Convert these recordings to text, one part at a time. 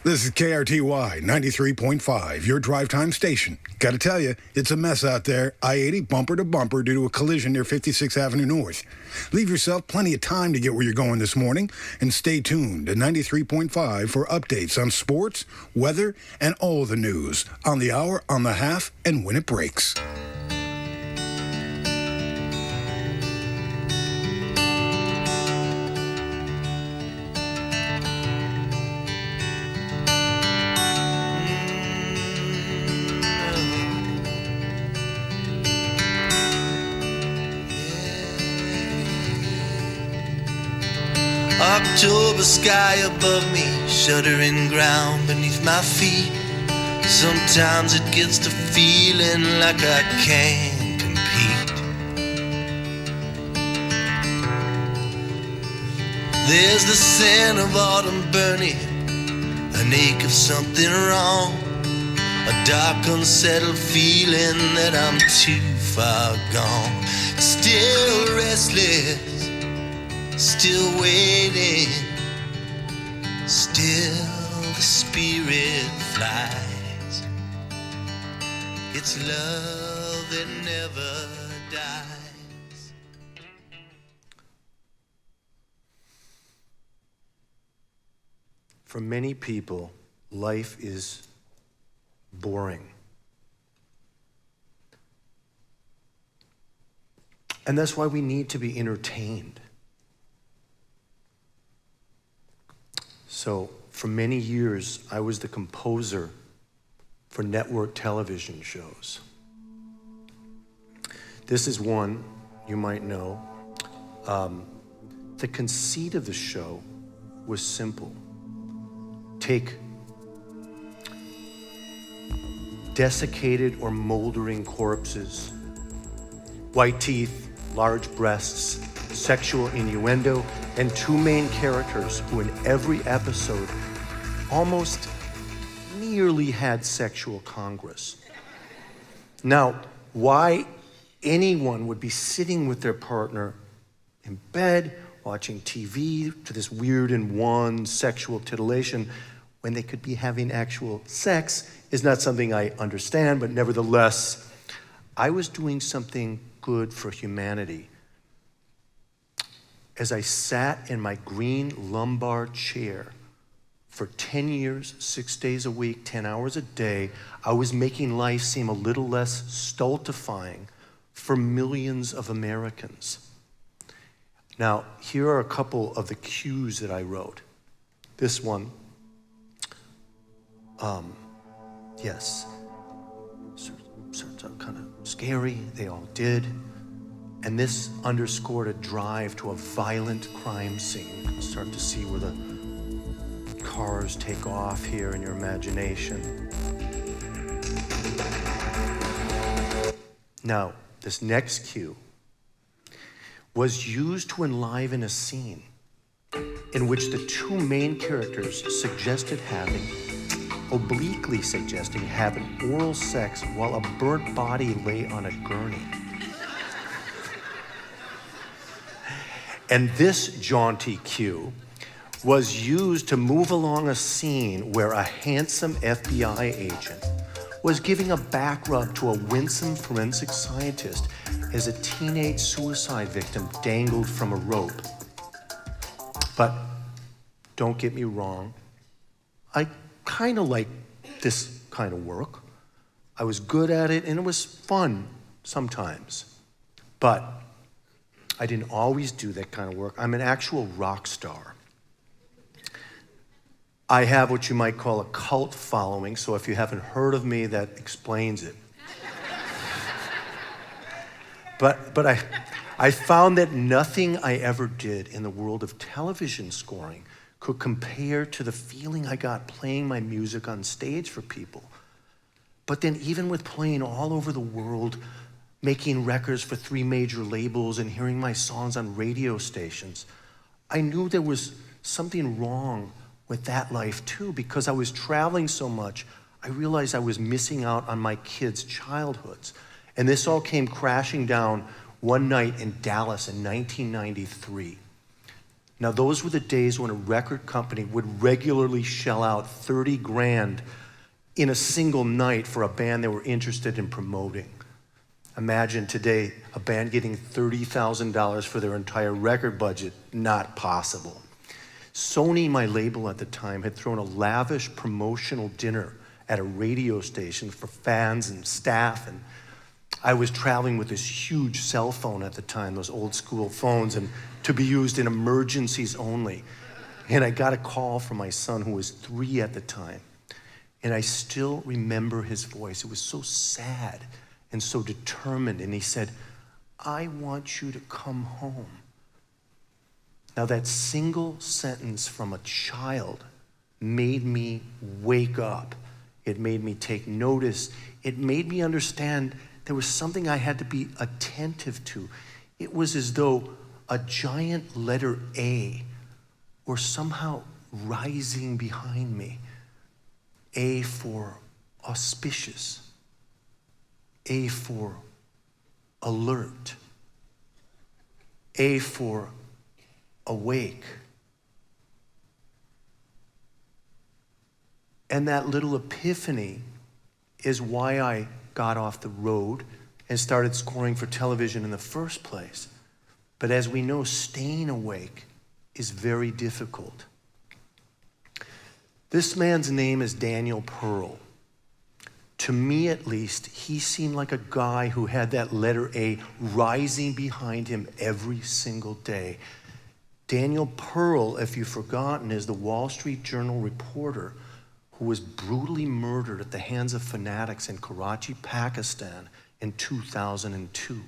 This is KRTY 93.5, your drive time station. Gotta tell you, it's a mess out there. I-80 bumper to bumper due to a collision near 56th Avenue North. Leave yourself plenty of time to get where you're going this morning, and stay tuned to 93.5 for updates on sports, weather, and all the news on the hour, on the half, and when it breaks. October sky above me, shuddering ground beneath my feet. Sometimes it gets to feeling like I can't compete. There's the scent of autumn burning, an ache of something wrong, a dark unsettled feeling that I'm too far gone. Still restless, still waiting, still the spirit flies. It's love that never dies. For many people, life is boring. And that's why we need to be entertained. So for many years, I was the composer for network television shows. This is one you might know. The conceit of the show was simple. Take desiccated or moldering corpses, white teeth, large breasts, sexual innuendo, and two main characters who in every episode almost nearly had sexual congress. Now, why anyone would be sitting with their partner in bed, watching TV to this weird and wan sexual titillation when they could be having actual sex is not something I understand, but nevertheless, I was doing something good for humanity. As I sat in my green lumbar chair for 10 years, 6 days a week, 10 hours a day, I was making life seem a little less stultifying for millions of Americans. Now, here are a couple of the cues that I wrote. This one, yes, starts out kind of scary, they all did. And this underscored a drive to a violent crime scene. You can start to see where the cars take off here in your imagination. Now, this next cue was used to enliven a scene in which the two main characters obliquely suggesting having oral sex while a burnt body lay on a gurney. And this jaunty cue was used to move along a scene where a handsome FBI agent was giving a back rub to a winsome forensic scientist as a teenage suicide victim dangled from a rope. But don't get me wrong, I kind of like this kind of work. I was good at it and it was fun sometimes. But I didn't always do that kind of work. I'm an actual rock star. I have what you might call a cult following, so if you haven't heard of me, that explains it. But I found that nothing I ever did in the world of television scoring could compare to the feeling I got playing my music on stage for people. But then even with playing all over the world, making records for 3 major labels and hearing my songs on radio stations, I knew there was something wrong with that life too. Because I was traveling so much, I realized I was missing out on my kids' childhoods. And this all came crashing down one night in Dallas in 1993. Now, those were the days when a record company would regularly shell out 30 grand in a single night for a band they were interested in promoting. Imagine today a band getting $30,000 for their entire record budget. Not possible. Sony, my label at the time, had thrown a lavish promotional dinner at a radio station for fans and staff, and I was traveling with this huge cell phone at the time, those old school phones, and to be used in emergencies only. And I got a call from my son, who was 3 at the time. And I still remember his voice. It was so sad and so determined. And he said, "I want you to come home." Now, that single sentence from a child made me wake up. It made me take notice. It made me understand there was something I had to be attentive to. It was as though a giant letter A were somehow rising behind me. A for auspicious. A for alert. A for awake. And that little epiphany is why I got off the road and started scoring for television in the first place. But as we know, staying awake is very difficult. This man's name is Daniel Pearl. To me, at least, he seemed like a guy who had that letter A rising behind him every single day. Daniel Pearl, if you've forgotten, is the Wall Street Journal reporter who was brutally murdered at the hands of fanatics in Karachi, Pakistan in 2002.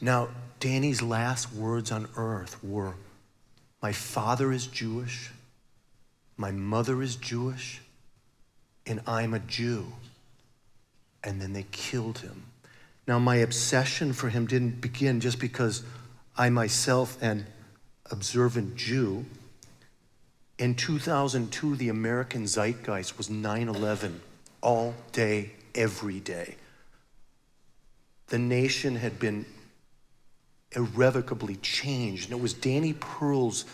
Now, Danny's last words on earth were, "My father is Jewish, my mother is Jewish, and I'm a Jew." And then they killed him. Now, my obsession for him didn't begin just because I myself am observant Jew. In 2002, the American zeitgeist was 9/11 all day, every day. The nation had been irrevocably changed, and it was Danny Pearl's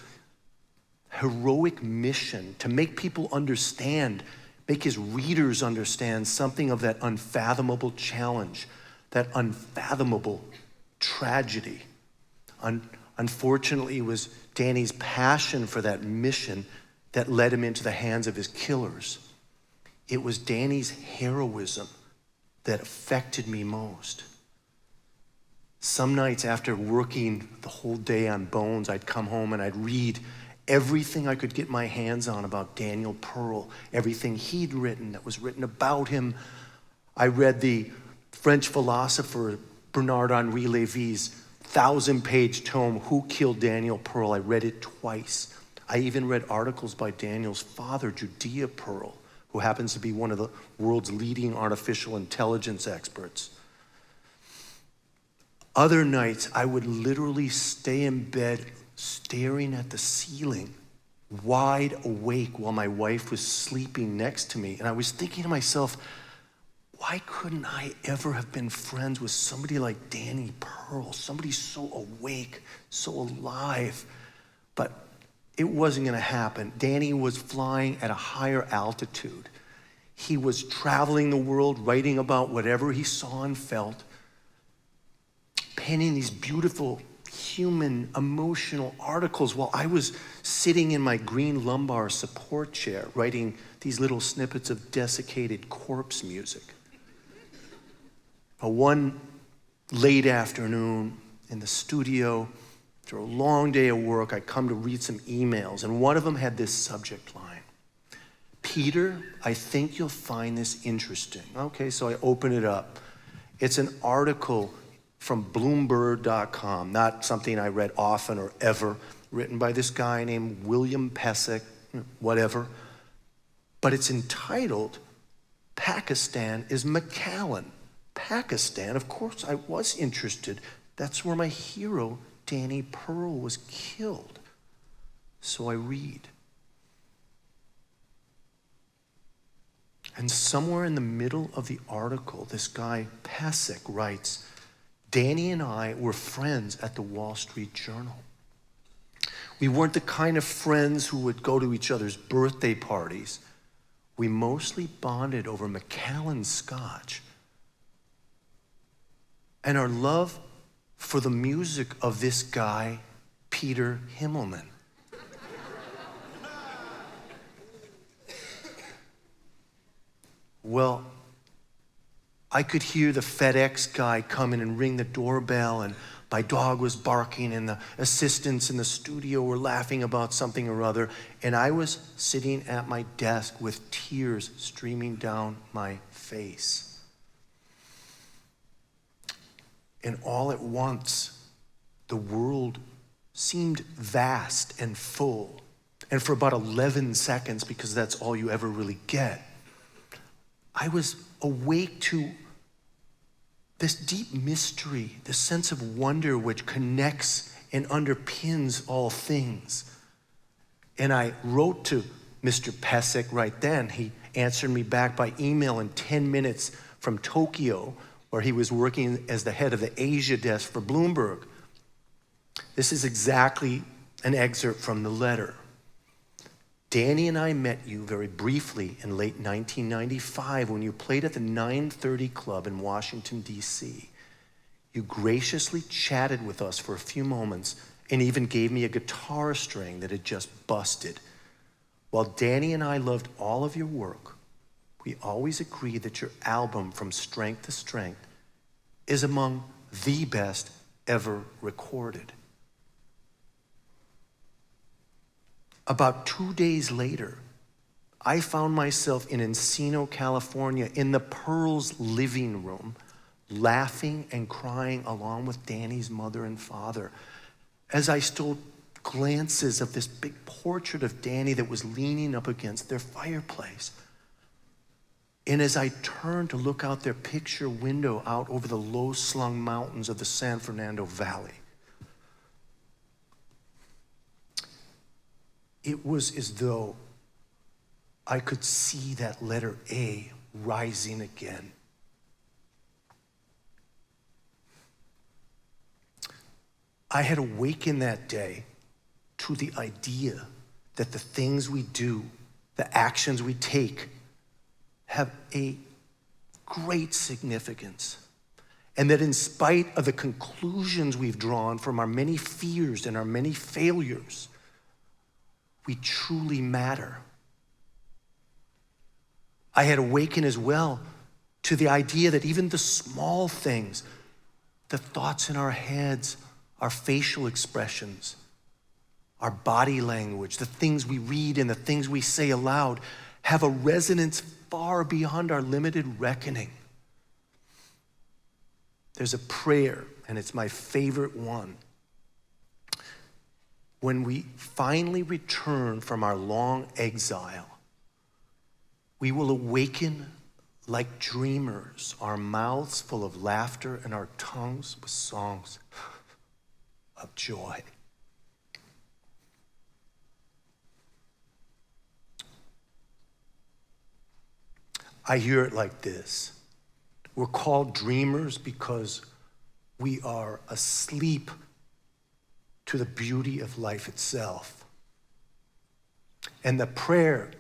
heroic mission to make people understand, make his readers understand something of that unfathomable challenge, that unfathomable tragedy. Unfortunately, it was Danny's passion for that mission that led him into the hands of his killers. It was Danny's heroism that affected me most. Some nights after working the whole day on Bones, I'd come home and I'd read everything I could get my hands on about Daniel Pearl, everything he'd written that was written about him. I read the French philosopher Bernard-Henri Lévy's 1,000-page tome, Who Killed Daniel Pearl? I read it twice. I even read articles by Daniel's father, Judea Pearl, who happens to be one of the world's leading artificial intelligence experts. Other nights, I would literally stay in bed staring at the ceiling, wide awake while my wife was sleeping next to me. And I was thinking to myself, why couldn't I ever have been friends with somebody like Danny Pearl, somebody so awake, so alive? But it wasn't gonna happen. Danny was flying at a higher altitude. He was traveling the world, writing about whatever he saw and felt, penning these beautiful, human, emotional articles while I was sitting in my green lumbar support chair, writing these little snippets of desiccated corpse music. One late afternoon in the studio, after a long day of work, I come to read some emails, and one of them had this subject line: "Peter, I think you'll find this interesting." Okay, so I open it up. It's an article from Bloomberg.com, not something I read often or ever, written by this guy named William Pesek, whatever. But it's entitled, "Pakistan is McAllen." Pakistan, of course I was interested. That's where my hero, Danny Pearl, was killed. So I read. And somewhere in the middle of the article, this guy, Pesek, writes, Danny and I were friends at the Wall Street Journal. We weren't the kind of friends who would go to each other's birthday parties. We mostly bonded over Macallan Scotch. And our love for the music of this guy, Peter Himmelman. Well, I could hear the FedEx guy come in and ring the doorbell, and my dog was barking, and the assistants in the studio were laughing about something or other, and I was sitting at my desk with tears streaming down my face. And all at once, the world seemed vast and full. And for about 11 seconds, because that's all you ever really get, I was awake to this deep mystery, this sense of wonder which connects and underpins all things. And I wrote to Mr. Pesek right then. He answered me back by email in 10 minutes from Tokyo, where he was working as the head of the Asia desk for Bloomberg. This is exactly an excerpt from the letter. Danny and I met you very briefly in late 1995 when you played at the 930 Club in Washington, D.C. You graciously chatted with us for a few moments and even gave me a guitar string that had just busted. While Danny and I loved all of your work, we always agreed that your album, From Strength to Strength, is among the best ever recorded. About 2 days later, I found myself in Encino, California, in the Pearls living room, laughing and crying along with Danny's mother and father, as I stole glances of this big portrait of Danny that was leaning up against their fireplace. And as I turned to look out their picture window out over the low-slung mountains of the San Fernando Valley, it was as though I could see that letter A rising again. I had awakened that day to the idea that the things we do, the actions we take, have a great significance. And that in spite of the conclusions we've drawn from our many fears and our many failures, we truly matter. I had awakened as well to the idea that even the small things, the thoughts in our heads, our facial expressions, our body language, the things we read and the things we say aloud, have a resonance far beyond our limited reckoning. There's a prayer, and it's my favorite one. When we finally return from our long exile, we will awaken like dreamers, our mouths full of laughter and our tongues with songs of joy. I hear it like this. We're called dreamers because we are asleep to the beauty of life itself. And the prayer,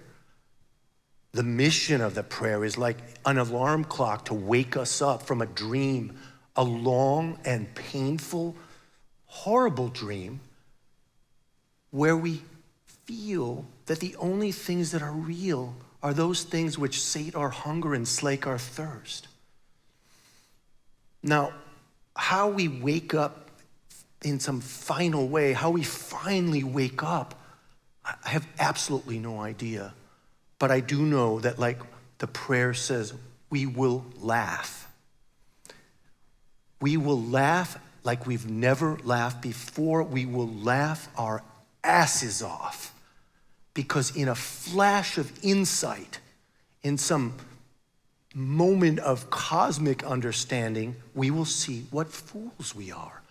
the mission of the prayer is like an alarm clock to wake us up from a dream, a long and painful, horrible dream where we feel that the only things that are real are those things which sate our hunger and slake our thirst. Now, how we wake up in some final way, how we finally wake up, I have absolutely no idea. But I do know that, like the prayer says, we will laugh. We will laugh like we've never laughed before. We will laugh our asses off. Because in a flash of insight, in some moment of cosmic understanding, we will see what fools we are.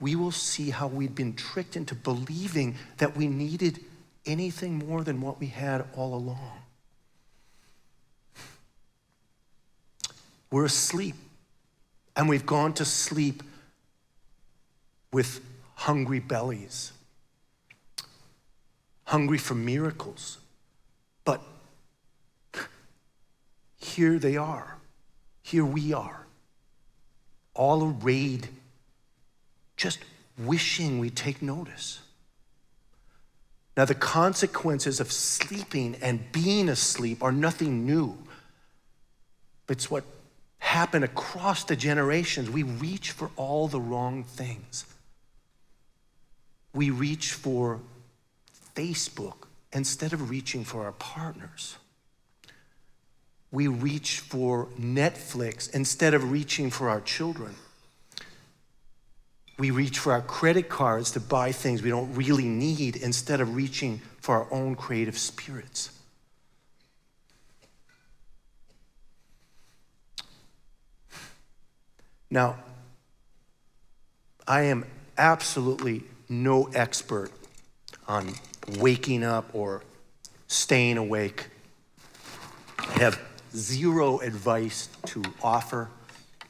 we will see how we'd been tricked into believing that we needed anything more than what we had all along. We're asleep, and we've gone to sleep with hungry bellies, hungry for miracles. But here they are. Here we are, all arrayed, just wishing we'd take notice. Now, the consequences of sleeping and being asleep are nothing new. It's what happened across the generations. We reach for all the wrong things. We reach for Facebook instead of reaching for our partners. We reach for Netflix instead of reaching for our children. We reach for our credit cards to buy things we don't really need instead of reaching for our own creative spirits. Now, I am absolutely no expert on waking up or staying awake. I have zero advice to offer,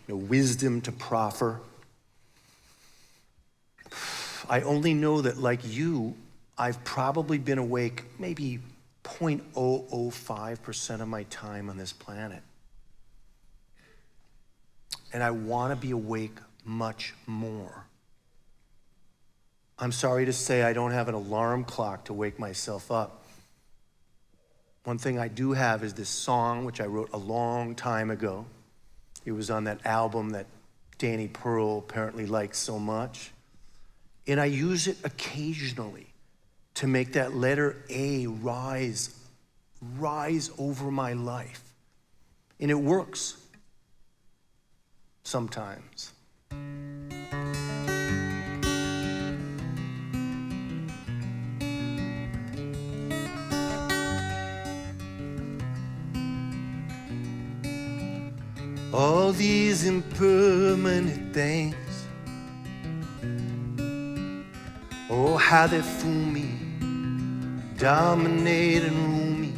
no wisdom to proffer. I only know that, like you, I've probably been awake maybe 0.005% of my time on this planet. And I want to be awake much more. I'm sorry to say I don't have an alarm clock to wake myself up. One thing I do have is this song, which I wrote a long time ago. It was on that album that Danny Pearl apparently likes so much. And I use it occasionally to make that letter A rise over my life. And it works sometimes. All these impermanent things, oh, how they fool me, dominate and rule me.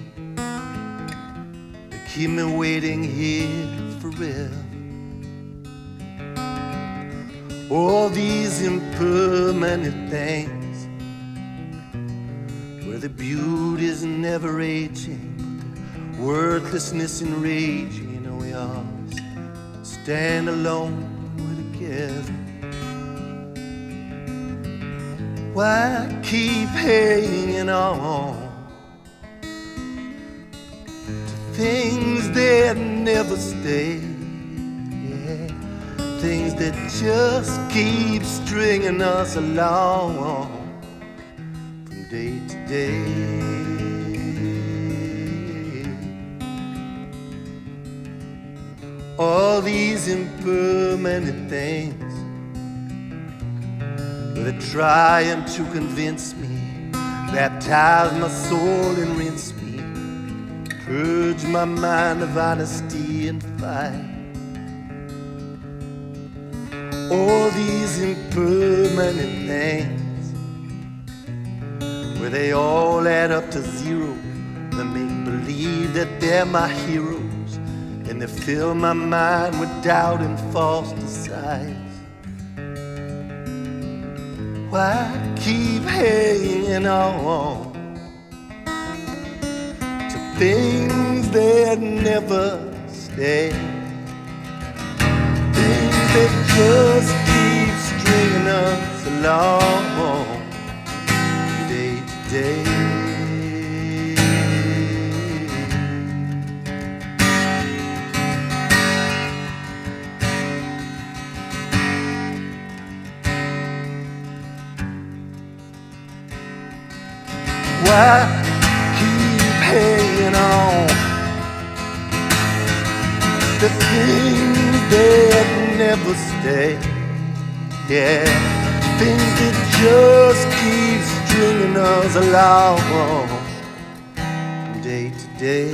They keep me waiting here forever. All these impermanent things, where the beauty's never aging, worthlessness enraging. You know we always stand alone, we're together. Why keep hanging on to things that never stay? Yeah. Things that just keep stringing us along from day to day. All these impermanent things, they're trying to convince me, baptize my soul and rinse me, purge my mind of honesty and fight. All these impermanent things, where they all add up to zero, they make believe that they're my heroes, and they fill my mind with doubt and false desires. Why keep hanging on to things that never stay? Things that just keep stringing us along day to day. Why keep hanging on the things that never stay? Yeah, things that just keep stringing us along from day to day.